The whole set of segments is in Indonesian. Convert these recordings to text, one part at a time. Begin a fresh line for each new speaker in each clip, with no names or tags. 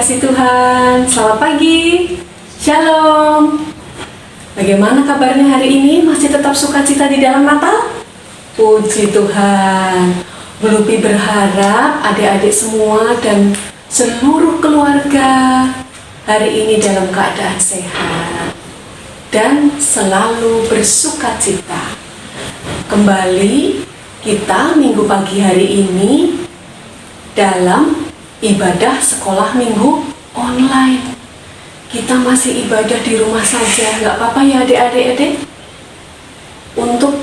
dikasihi Tuhan, selamat pagi, Shalom. Bagaimana kabarnya hari ini? Masih tetap sukacita di dalam Natal? Puji Tuhan. Bu Lupi berharap adik-adik semua dan seluruh keluarga hari ini dalam keadaan sehat dan selalu bersukacita. Kembali kita minggu pagi hari ini dalam ibadah sekolah minggu online. Kita masih ibadah di rumah saja, nggak apa-apa ya adik-adik. Untuk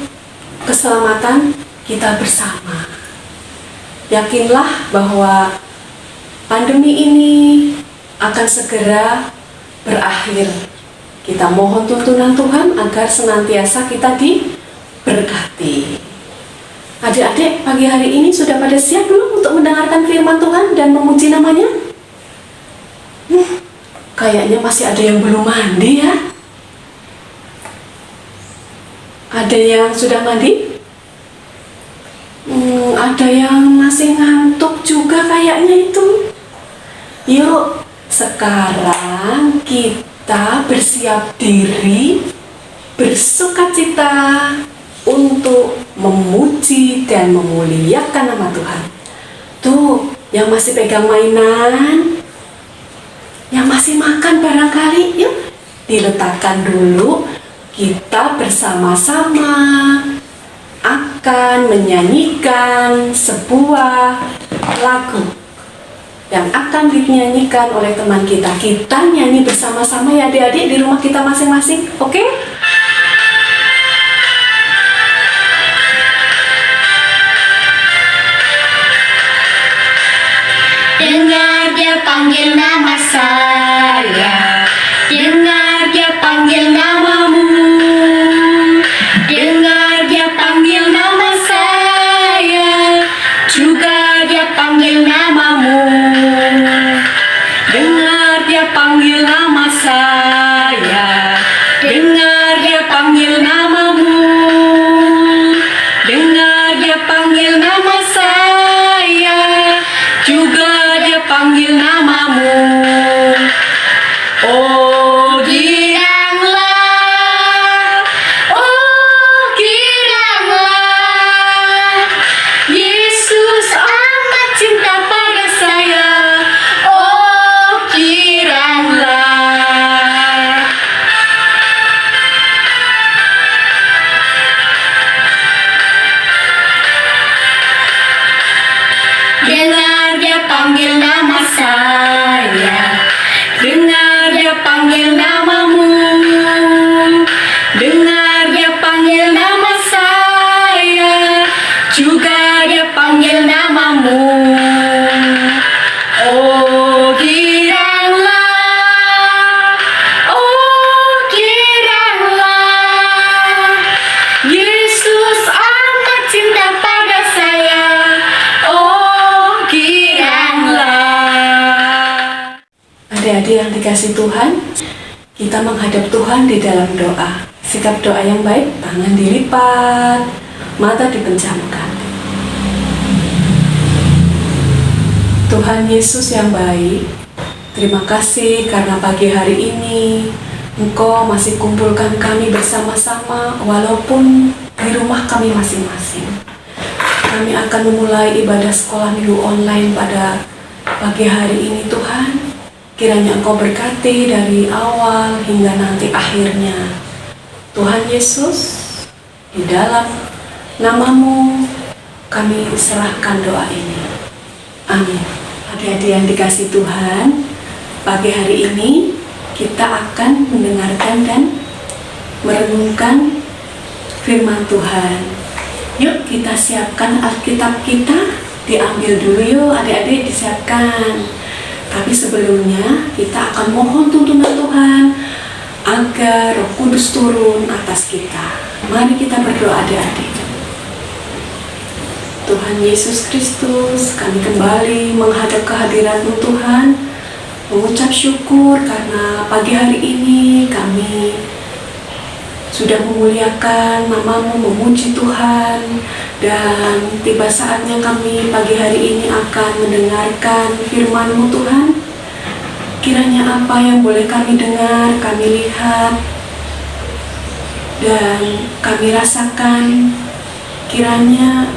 keselamatan kita bersama. Yakinlah bahwa pandemi ini akan segera berakhir. Kita mohon tuntunan Tuhan agar senantiasa kita diberkati. Adik-adik, pagi hari ini sudah pada siap belum untuk mendengarkan firman Tuhan dan memuji namanya? Kayaknya masih ada yang belum mandi ya. Ada yang sudah mandi? Ada yang masih ngantuk juga kayaknya itu. Yuk, sekarang kita bersiap diri, bersukacita untuk memuji dan memuliakan nama Tuhan. Tuh, yang masih pegang mainan, yang masih makan barangkali, yuk diletakkan dulu. Kita bersama-sama akan menyanyikan sebuah lagu yang akan dinyanyikan oleh teman kita. Kita nyanyi bersama-sama ya adik-adik di rumah kita masing-masing, oke?
Dengar dia panggil nama saya, dengar dia panggil namamu, dengar dia panggil nama saya, juga dia panggil namamu. Dengar dia panggil nama saya, dengar dia panggil namamu, dengar dia panggil nama saya, juga panggil namamu. Oh giranglah, oh giranglah, Yesus amat cinta pada saya. Oh giranglah. Dengar dia panggil nama saya, dengar dia panggil namamu, dengar dia panggil nama saya, juga dia panggil namamu. Oh giranglah, oh giranglah, Yesus amat cinta pada saya.
Adik-adik yang dikasih Tuhan, kita menghadap Tuhan di dalam doa. Sikap doa yang baik, tangan dilipat, mata dipejamkan. Tuhan Yesus yang baik, terima kasih karena pagi hari ini Engkau masih kumpulkan kami bersama-sama walaupun di rumah kami masing-masing. Kami akan memulai ibadah sekolah minggu online pada pagi hari ini Tuhan. Kiranya Engkau berkati dari awal hingga nanti akhirnya. Tuhan Yesus, di dalam namamu kami serahkan doa ini. Amin. Adik-adik yang dikasih Tuhan, pagi hari ini kita akan mendengarkan dan merenungkan firman Tuhan. Yuk kita siapkan Alkitab kita, diambil dulu yuk adik-adik, disiapkan. Tapi sebelumnya kita akan mohon tuntunan Tuhan agar Roh Kudus turun atas kita. Mari kita berdoa adik-adik. Tuhan Yesus Kristus, kami kembali menghadap kehadiran-Mu Tuhan, mengucap syukur karena pagi hari ini kami sudah memuliakan namamu, memuji Tuhan, dan tiba saatnya kami pagi hari ini akan mendengarkan firman-Mu Tuhan. Kiranya apa yang boleh kami dengar, kami lihat, dan kami rasakan, kiranya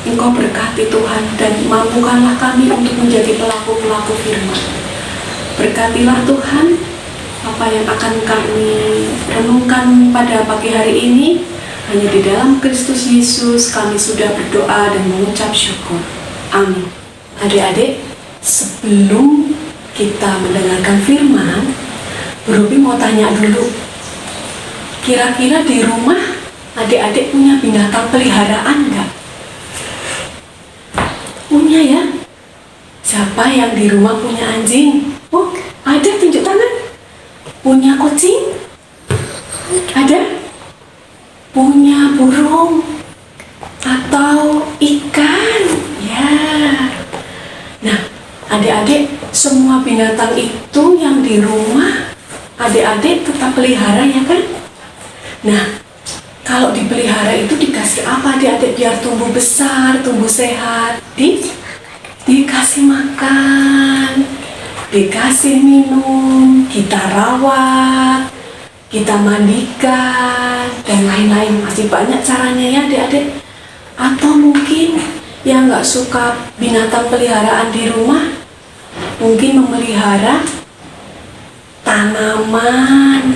Engkau berkati Tuhan, dan mampukanlah kami untuk menjadi pelaku-pelaku firman. Berkatilah Tuhan apa yang akan kami renungkan pada pagi hari ini. Hanya di dalam Kristus Yesus kami sudah berdoa dan mengucap syukur. Amin. Adik-adik, sebelum kita mendengarkan firman, Bu Ruby mau tanya dulu. Kira-kira di rumah adik-adik punya binatang peliharaan nggak? Punya ya? Siapa yang di rumah punya anjing? Oh, ada, tunjuk tangan. Punya kucing? Ada? Punya burung? Atau ikan? Ya. Nah, adik-adik, semua binatang itu yang di rumah adik-adik tetap pelihara ya kan? Nah, kalau dipelihara itu dikasih apa adik-adik biar tumbuh besar, tumbuh sehat? Dikasih makan, dikasih minum, kita rawat, kita mandikan, dan lain-lain. Masih banyak caranya ya adik-adik. Atau mungkin yang nggak suka binatang peliharaan di rumah, mungkin memelihara tanaman,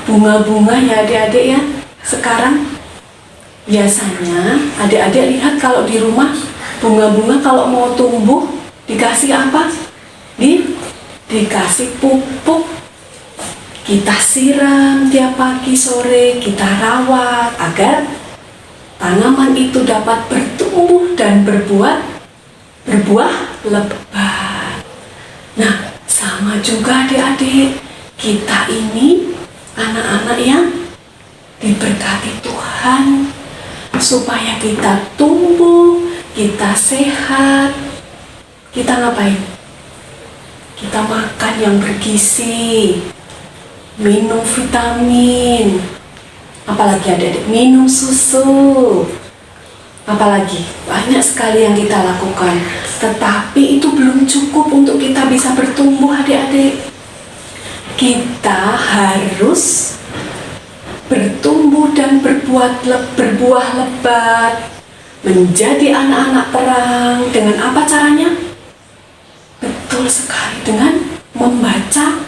bunga-bunga ya adik-adik ya. Sekarang biasanya adik-adik lihat kalau di rumah bunga-bunga kalau mau tumbuh dikasih apa? Dikasih pupuk. Kita siram tiap pagi sore, kita rawat agar tanaman itu dapat bertumbuh dan berbuah lebat. Nah, sama juga adik-adik, kita ini anak-anak yang diberkati Tuhan supaya kita tumbuh, kita sehat. Kita ngapain? Kita makan yang bergizi, minum vitamin, apalagi adik-adik, minum susu, apalagi banyak sekali yang kita lakukan. Tetapi itu belum cukup untuk kita bisa bertumbuh adik-adik. Kita harus bertumbuh dan berbuah lebat, menjadi anak-anak terang. Dengan apa caranya? Betul sekali, dengan membaca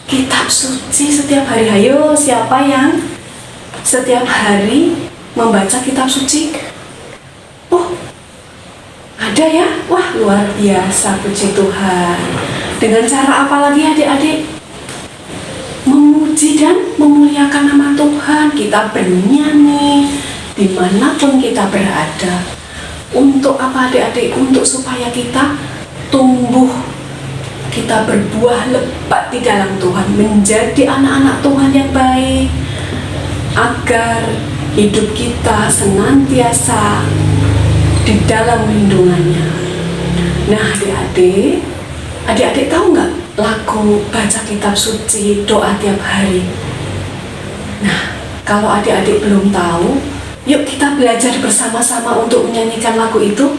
kitab suci setiap hari. Ayo, siapa yang setiap hari membaca kitab suci? Oh, ada ya? Wah, luar biasa, puji Tuhan. Dengan cara apa lagi adik-adik? Memuji dan memuliakan nama Tuhan. Kita bernyanyi dimanapun kita berada. Untuk apa adik-adik? Untuk supaya kita tumbuh, kita berbuah lebat di dalam Tuhan, menjadi anak-anak Tuhan yang baik, agar hidup kita senantiasa di dalam lindungannya. Nah adik-adik tahu nggak lagu baca kitab suci, doa tiap hari? Nah, kalau adik-adik belum tahu, yuk kita belajar bersama-sama untuk menyanyikan lagu itu.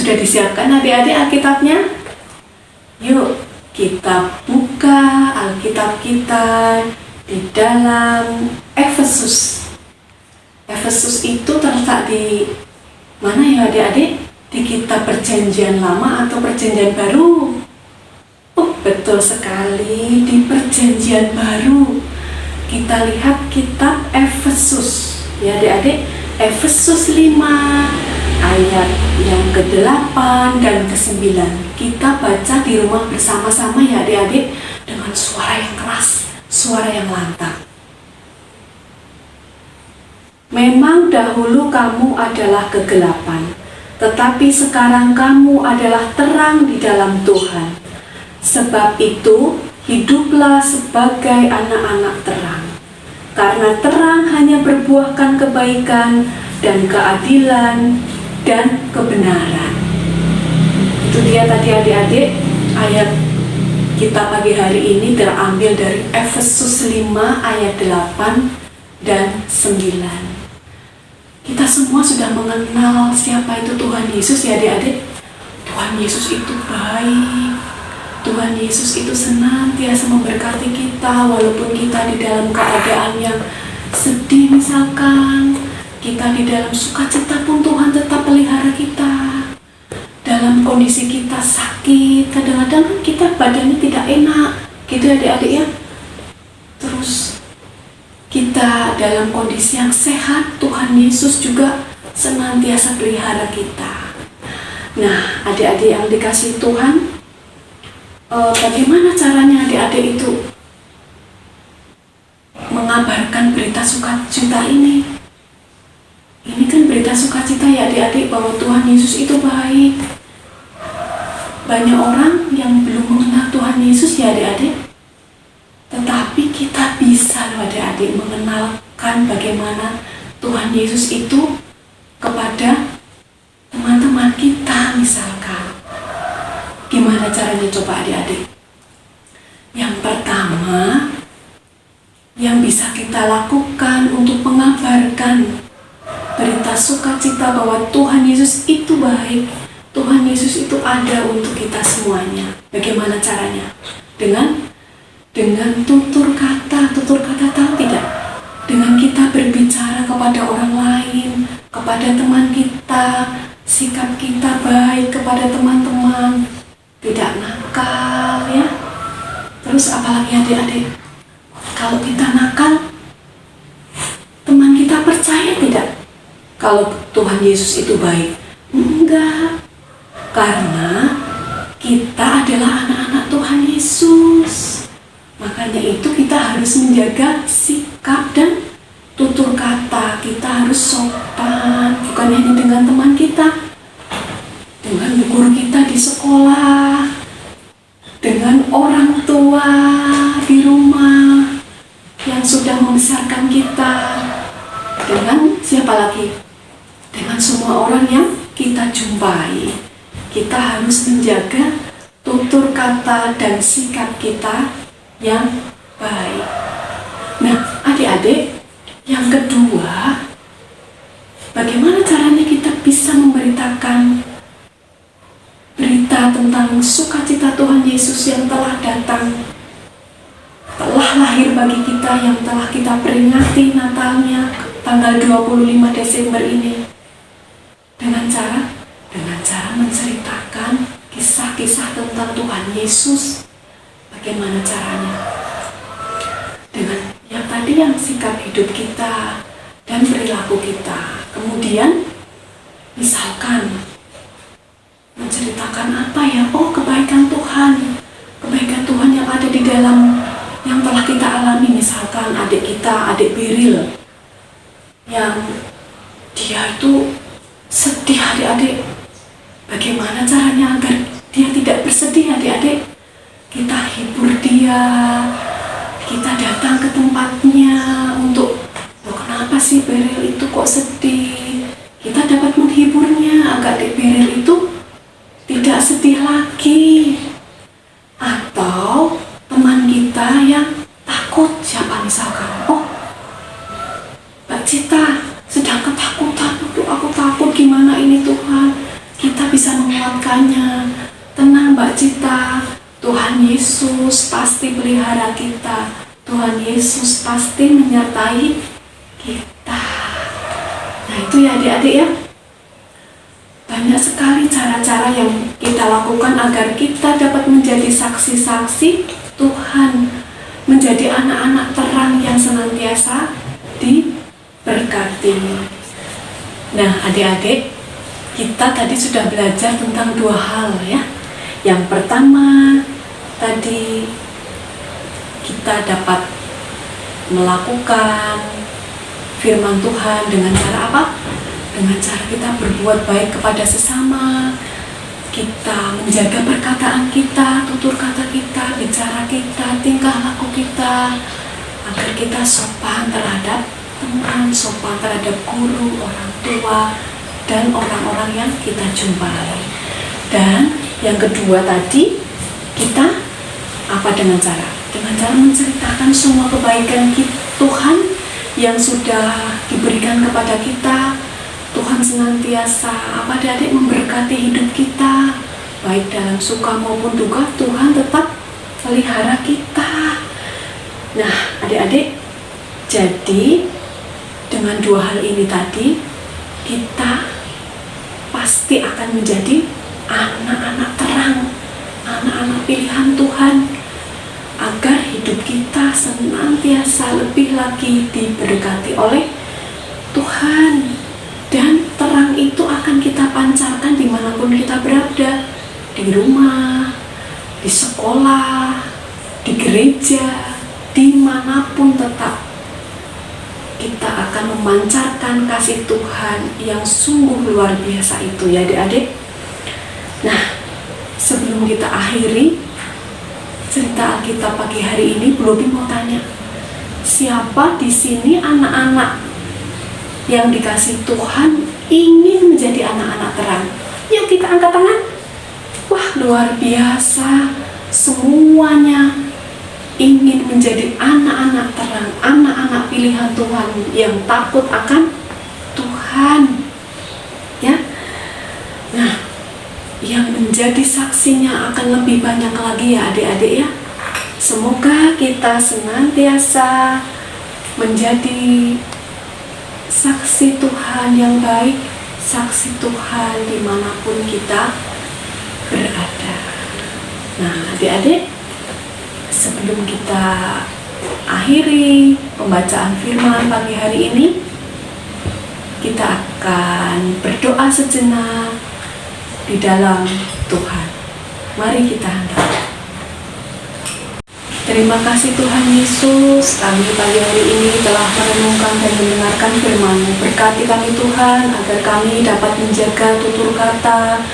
Sudah disiapkan adik-adik Alkitabnya? Yuk kita buka Alkitab kita di dalam Efesus. Efesus itu terletak di mana ya adik-adik? Di kitab Perjanjian Lama atau Perjanjian Baru? Oh, betul sekali, di Perjanjian Baru. Kita lihat kitab Efesus ya adik-adik. Efesus 5 ayat yang ke-8 dan ke-9. Kita baca di rumah bersama-sama ya adik-adik, dengan suara yang keras, suara yang lantang. Memang dahulu kamu adalah kegelapan, tetapi sekarang kamu adalah terang di dalam Tuhan. Sebab itu, hiduplah sebagai anak-anak terang. Karena terang hanya berbuahkan kebaikan dan keadilan dan kebenaran. Itu dia tadi adik-adik, ayat kita pagi hari ini terambil dari Efesus 5 ayat 8 dan 9. Kita semua sudah mengenal siapa itu Tuhan Yesus ya adik-adik. Tuhan Yesus itu baik. Tuhan Yesus itu senantiasa memberkati kita walaupun kita di dalam keadaan yang sedih misalkan. Kita di dalam sukacita pun Tuhan tetap pelihara kita. Dalam kondisi kita sakit, kadang-kadang kita badannya tidak enak. Gitu ya adik-adik ya. Terus kita dalam kondisi yang sehat, Tuhan Yesus juga senantiasa pelihara kita. Nah, adik-adik yang dikasihi Tuhan, bagaimana caranya adik-adik itu mengabarkan berita sukacita ini? Ini kan berita sukacita ya adik-adik, bahwa Tuhan Yesus itu baik. Banyak orang yang belum mengenal Tuhan Yesus ya adik-adik. Tetapi kita bisa loh adik-adik mengenalkan bagaimana Tuhan Yesus itu kepada teman-teman kita misalkan. Gimana caranya coba adik-adik? Yang pertama, yang bisa kita lakukan untuk mengabarkan berita sukacita bahwa Tuhan Yesus itu baik, Tuhan Yesus itu ada untuk kita semuanya. Bagaimana caranya? Dengan tutur kata tahu tidak? Dengan kita berbicara kepada orang lain, kepada teman kita, sikap kita baik kepada teman-teman, tidak nakal ya. Terus apalagi adik-adik? Kalau kita nakal, teman kita percaya tidak? Kalau Tuhan Yesus itu baik? Enggak. Karena kita adalah anak-anak Tuhan Yesus. Makanya itu kita harus menjaga sikap dan tutur kata. Kita harus sopan, bukan hanya dengan teman kita, dengan guru kita di sekolah, dengan orang tua di rumah yang sudah membesarkan kita, dengan siapa lagi? Dengan semua orang yang kita jumpai. Kita harus menjaga tutur kata dan sikap kita yang baik. Nah, adik-adik, yang kedua, bagaimana caranya kita bisa memberitakan berita tentang sukacita Tuhan Yesus yang telah datang, telah lahir bagi kita, yang telah kita peringati Natalnya tanggal 25 Desember ini. Dengan cara menceritakan kisah-kisah tentang Tuhan Yesus. Bagaimana caranya? Dengan yang tadi, yang sikap hidup kita dan perilaku kita. Kemudian misalkan menceritakan apa ya? Oh, kebaikan Tuhan yang ada di dalam, yang telah kita alami. Misalkan adik kita, adik Biril, yang dia itu sedih adik-adik. Bagaimana caranya agar dia tidak bersedih adik-adik? Kita hibur dia, kita datang ke tempatnya untuk, loh kenapa sih Biril itu kok sedih? Kita dapat menghiburnya agar adik Biril itu tidak sedih lagi. Atau teman kita yang takut, siapa misalkan? Oh, Mbak Cita sedang ketakutan. Aduh, aku takut, gimana ini Tuhan? Kita bisa menguatkannya. Tenang Mbak Cita, Tuhan Yesus pasti pelihara kita. Tuhan Yesus pasti menyertai kita. Nah itu ya adik-adik ya. Banyak sekali cara-cara yang kita lakukan agar kita dapat menjadi saksi-saksi Tuhan, menjadi anak-anak terang yang senantiasa diberkati. Nah, adik-adik, kita tadi sudah belajar tentang dua hal ya. Yang pertama, tadi kita dapat melakukan firman Tuhan dengan cara apa? Dengan cara kita berbuat baik kepada sesama, kita menjaga perkataan kita, tutur kata kita, bicara kita, tingkah laku kita, agar kita sopan terhadap teman, sopan terhadap guru, orang tua, dan orang-orang yang kita jumpai. Dan yang kedua tadi, kita apa dengan cara? Dengan cara menceritakan semua kebaikan Tuhan yang sudah diberikan kepada kita. Tuhan senantiasa adik-adik memberkati hidup kita, baik dalam suka maupun duka. Tuhan tetap pelihara kita. Nah, adik-adik, jadi dengan dua hal ini tadi, kita pasti akan menjadi anak-anak terang, anak-anak pilihan Tuhan, agar hidup kita senantiasa lebih lagi diberkati oleh Tuhan. Dan terang itu akan kita pancarkan dimanapun kita berada, di rumah, di sekolah, di gereja, dimanapun tetap kita akan memancarkan kasih Tuhan yang sungguh luar biasa itu ya adik-adik. Nah, sebelum kita akhiri cerita Alkitab pagi hari ini, Bobby mau tanya, siapa di sini anak-anak yang dikasih Tuhan ingin menjadi anak-anak terang? Yuk kita angkat tangan. Wah, luar biasa, semuanya ingin menjadi anak-anak terang, anak-anak pilihan Tuhan yang takut akan Tuhan ya. Nah, yang menjadi saksinya akan lebih banyak lagi ya adik-adik ya. Semoga kita senantiasa menjadi saksi Tuhan yang baik, saksi Tuhan dimanapun kita berada. Nah, adik-adik, sebelum kita akhiri pembacaan firman pagi hari ini, kita akan berdoa sejenak di dalam Tuhan. Mari kita handap. Terima kasih Tuhan Yesus, kami pagi hari ini telah merenungkan dan mendengarkan firman-Mu. Berkati kami Tuhan, agar kami dapat menjaga tutur kata,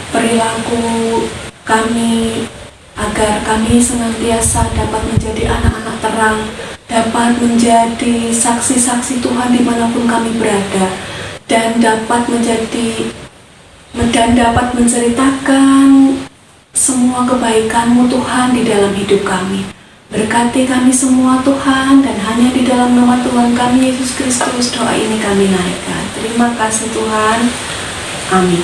perilaku kami, agar kami senantiasa dapat menjadi anak-anak terang, dapat menjadi saksi-saksi Tuhan dimanapun kami berada, dan dapat menceritakan semua kebaikan-Mu Tuhan di dalam hidup kami. Berkati kami semua Tuhan, dan hanya di dalam nama Tuhan kami Yesus Kristus doa ini kami naikkan. Terima kasih Tuhan. Amin.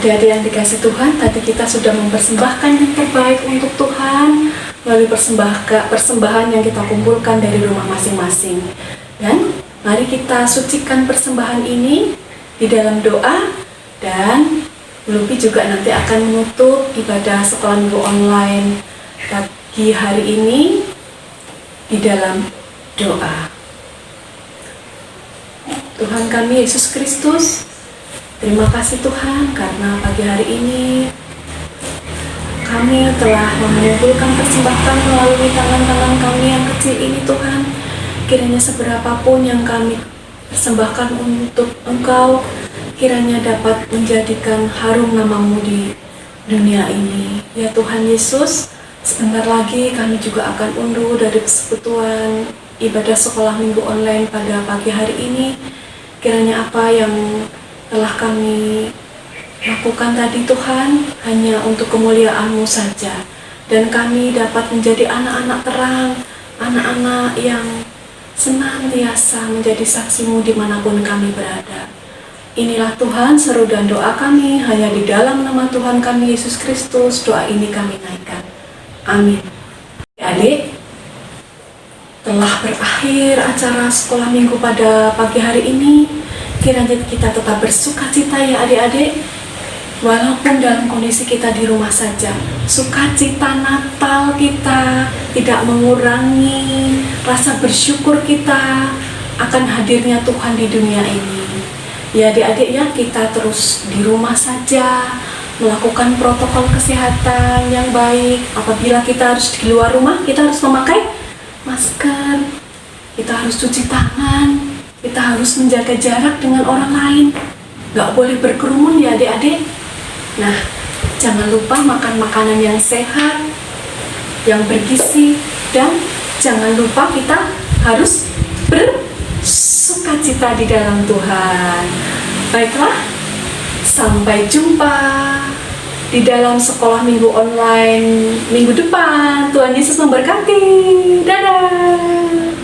Adik-adik yang dikasih Tuhan, tadi kita sudah mempersembahkan yang terbaik untuk Tuhan melalui persembahan yang kita kumpulkan dari rumah masing-masing. Dan mari kita sucikan persembahan ini di dalam doa, dan Lupi juga nanti akan menutup ibadah sekolah minggu online pagi hari ini di dalam doa. Tuhan kami Yesus Kristus, terima kasih Tuhan karena pagi hari ini kami telah mengumpulkan persembahan melalui tangan-tangan kami yang kecil ini Tuhan. Kiranya seberapapun yang kami persembahkan untuk Engkau, kiranya dapat menjadikan harum nama-Mu di dunia ini. Ya Tuhan Yesus, sebentar lagi kami juga akan undur dari persekutuan ibadah sekolah minggu online pada pagi hari ini. Kiranya apa yang telah kami lakukan tadi Tuhan hanya untuk kemuliaan-Mu saja, dan kami dapat menjadi anak-anak terang, anak-anak yang senantiasa menjadi saksi-Mu dimanapun kami berada. Inilah Tuhan seru dan doa kami hanya di dalam nama Tuhan kami Yesus Kristus. Doa ini kami naikkan. Amin. Adik, telah berakhir acara sekolah minggu pada pagi hari ini. Kiranya kita tetap bersukacita ya adik-adik, walaupun dalam kondisi kita di rumah saja. Sukacita Natal kita tidak mengurangi rasa bersyukur kita akan hadirnya Tuhan di dunia ini. Ya adik-adik ya, kita terus di rumah saja, melakukan protokol kesehatan yang baik. Apabila kita harus di luar rumah, kita harus memakai masker, kita harus cuci tangan, kita harus menjaga jarak dengan orang lain, gak boleh berkerumun ya adik-adik. Nah, jangan lupa makan makanan yang sehat, yang bergizi, dan jangan lupa kita harus bersukacita di dalam Tuhan. Baiklah, sampai jumpa di dalam sekolah minggu online minggu depan. Tuhan Yesus memberkati. Dadah.